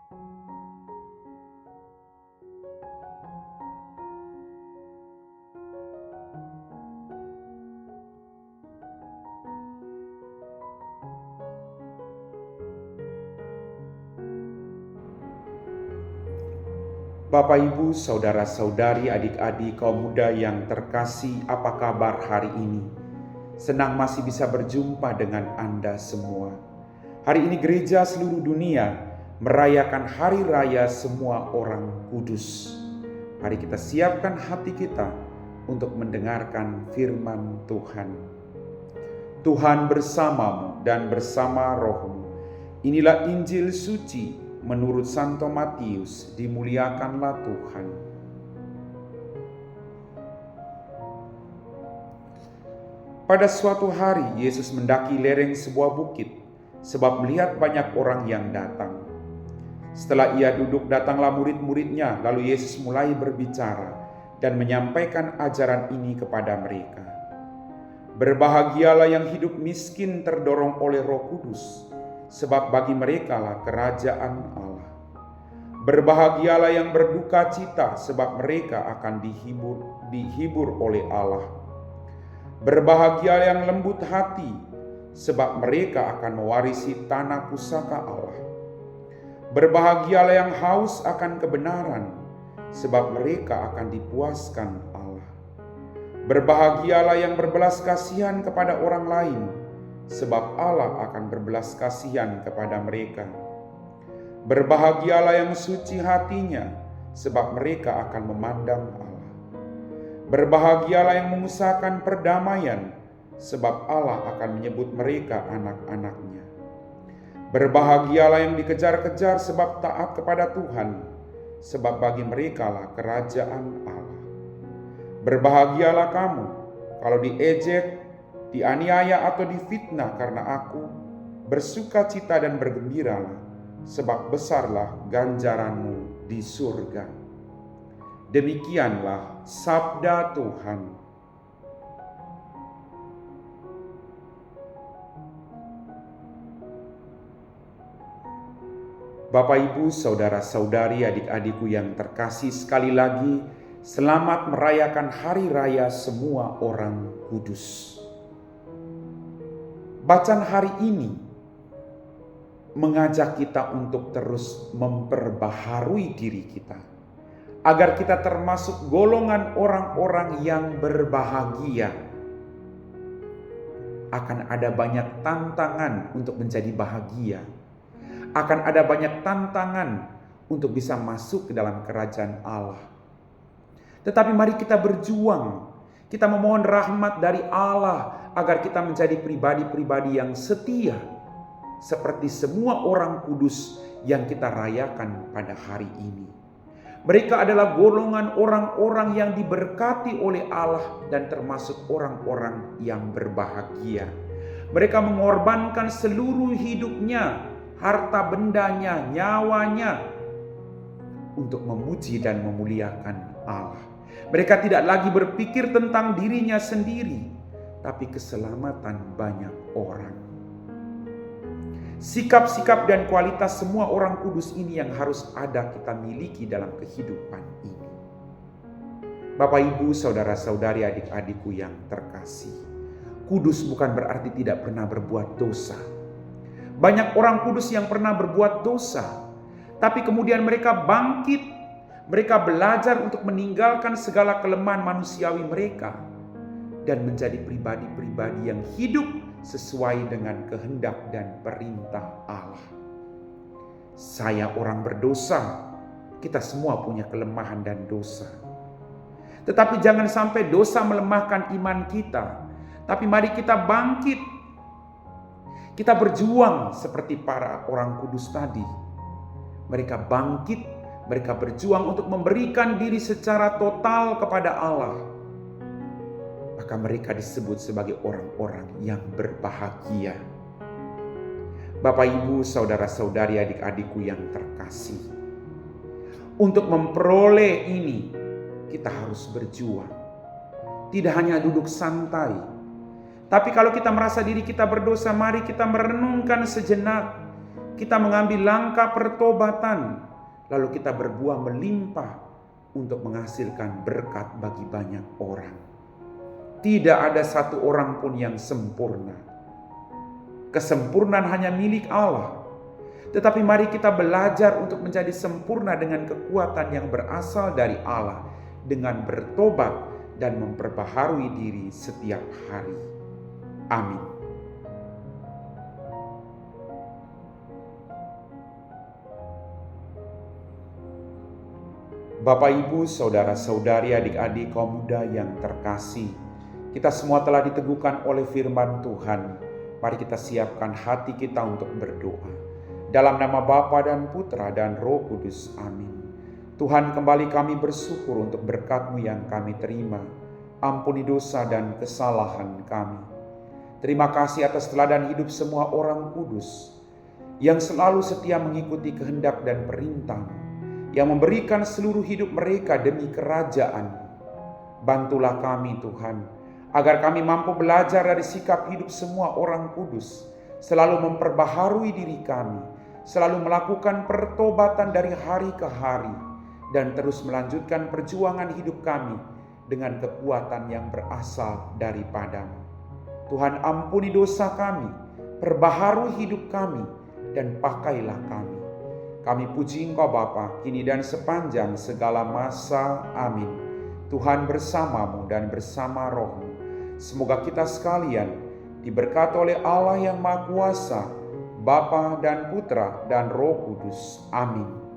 Bapak, Ibu, saudara-saudari, adik-adik, kaum muda yang terkasih, apa kabar hari ini? Senang masih bisa berjumpa dengan Anda semua. Hari ini gereja seluruh dunia merayakan hari raya semua orang kudus. Mari kita siapkan hati kita untuk mendengarkan firman Tuhan. Tuhan bersamamu dan bersama rohmu. Inilah Injil suci menurut Santo Matius, dimuliakanlah Tuhan. Pada suatu hari Yesus mendaki lereng sebuah bukit, sebab melihat banyak orang yang datang. Setelah ia duduk, datanglah murid-muridnya, lalu Yesus mulai berbicara dan menyampaikan ajaran ini kepada mereka. Berbahagialah yang hidup miskin terdorong oleh Roh Kudus, sebab bagi merekalah kerajaan Allah. Berbahagialah yang berduka cita, sebab mereka akan dihibur oleh Allah. Berbahagialah yang lembut hati, sebab mereka akan mewarisi tanah pusaka Allah. Berbahagialah yang haus akan kebenaran, sebab mereka akan dipuaskan Allah. Berbahagialah yang berbelas kasihan kepada orang lain, sebab Allah akan berbelas kasihan kepada mereka. Berbahagialah yang suci hatinya, sebab mereka akan memandang Allah. Berbahagialah yang mengusahakan perdamaian, sebab Allah akan menyebut mereka anak-anaknya. Berbahagialah yang dikejar-kejar sebab taat kepada Tuhan, sebab bagi merekalah kerajaan Allah. Berbahagialah kamu kalau diejek, dianiaya atau difitnah karena aku, bersukacita dan bergembiralah, sebab besarlah ganjaranmu di surga. Demikianlah sabda Tuhan. Bapak, Ibu, saudara-saudari, adik-adikku yang terkasih, sekali lagi selamat merayakan hari raya semua orang kudus. Bacaan hari ini mengajak kita untuk terus memperbaharui diri kita, agar kita termasuk golongan orang-orang yang berbahagia. Akan ada banyak tantangan untuk menjadi bahagia. Akan ada banyak tantangan untuk bisa masuk ke dalam kerajaan Allah. Tetapi mari kita berjuang. Kita memohon rahmat dari Allah agar kita menjadi pribadi-pribadi yang setia, seperti semua orang kudus yang kita rayakan pada hari ini. Mereka adalah golongan orang-orang yang diberkati oleh Allah dan termasuk orang-orang yang berbahagia. Mereka mengorbankan seluruh hidupnya, harta bendanya, nyawanya, untuk memuji dan memuliakan Allah. Mereka tidak lagi berpikir tentang dirinya sendiri, tapi keselamatan banyak orang. Sikap-sikap dan kualitas semua orang kudus ini yang harus ada kita miliki dalam kehidupan ini. Bapak, Ibu, saudara-saudari, adik-adikku yang terkasih, kudus bukan berarti tidak pernah berbuat dosa. Banyak orang kudus yang pernah berbuat dosa, tapi kemudian mereka bangkit. Mereka belajar untuk meninggalkan segala kelemahan manusiawi mereka dan menjadi pribadi-pribadi yang hidup sesuai dengan kehendak dan perintah Allah. Saya orang berdosa, kita semua punya kelemahan dan dosa. Tetapi jangan sampai dosa melemahkan iman kita. Tapi mari kita bangkit. Kita berjuang seperti para orang kudus tadi. Mereka bangkit. Mereka berjuang untuk memberikan diri secara total kepada Allah. Maka mereka disebut sebagai orang-orang yang berbahagia. Bapak, Ibu, saudara-saudari, adik-adikku yang terkasih. Untuk memperoleh ini, kita harus berjuang. Tidak hanya duduk santai. Tapi kalau kita merasa diri kita berdosa, mari kita merenungkan sejenak. kita mengambil langkah pertobatan, lalu kita berbuah melimpah untuk menghasilkan berkat bagi banyak orang. Tidak ada satu orang pun yang sempurna. Kesempurnaan hanya milik Allah. Tetapi mari kita belajar untuk menjadi sempurna dengan kekuatan yang berasal dari Allah, dengan bertobat dan memperbaharui diri setiap hari. Amin. Bapak, Ibu, saudara-saudari, adik-adik, kaum muda yang terkasih, kita semua telah diteguhkan oleh firman Tuhan. Mari kita siapkan hati kita untuk berdoa. Dalam nama Bapa dan Putra dan Roh Kudus. Amin. Tuhan, kembali kami bersyukur untuk berkat-Mu yang kami terima. Ampuni dosa dan kesalahan kami. Terima kasih atas teladan hidup semua orang kudus yang selalu setia mengikuti kehendak dan perintah-Mu, yang memberikan seluruh hidup mereka demi kerajaan. Bantulah kami Tuhan, agar kami mampu belajar dari sikap hidup semua orang kudus, selalu memperbaharui diri kami, selalu melakukan pertobatan dari hari ke hari, dan terus melanjutkan perjuangan hidup kami dengan kekuatan yang berasal daripada-Mu. Tuhan, ampuni dosa kami, perbaharui hidup kami, dan pakailah kami. Kami puji Engkau Bapa, kini dan sepanjang segala masa. Amin. Tuhan bersama-Mu dan bersama Roh-Mu. Semoga kita sekalian diberkati oleh Allah yang Maha Kuasa, Bapa dan Putra dan Roh Kudus. Amin.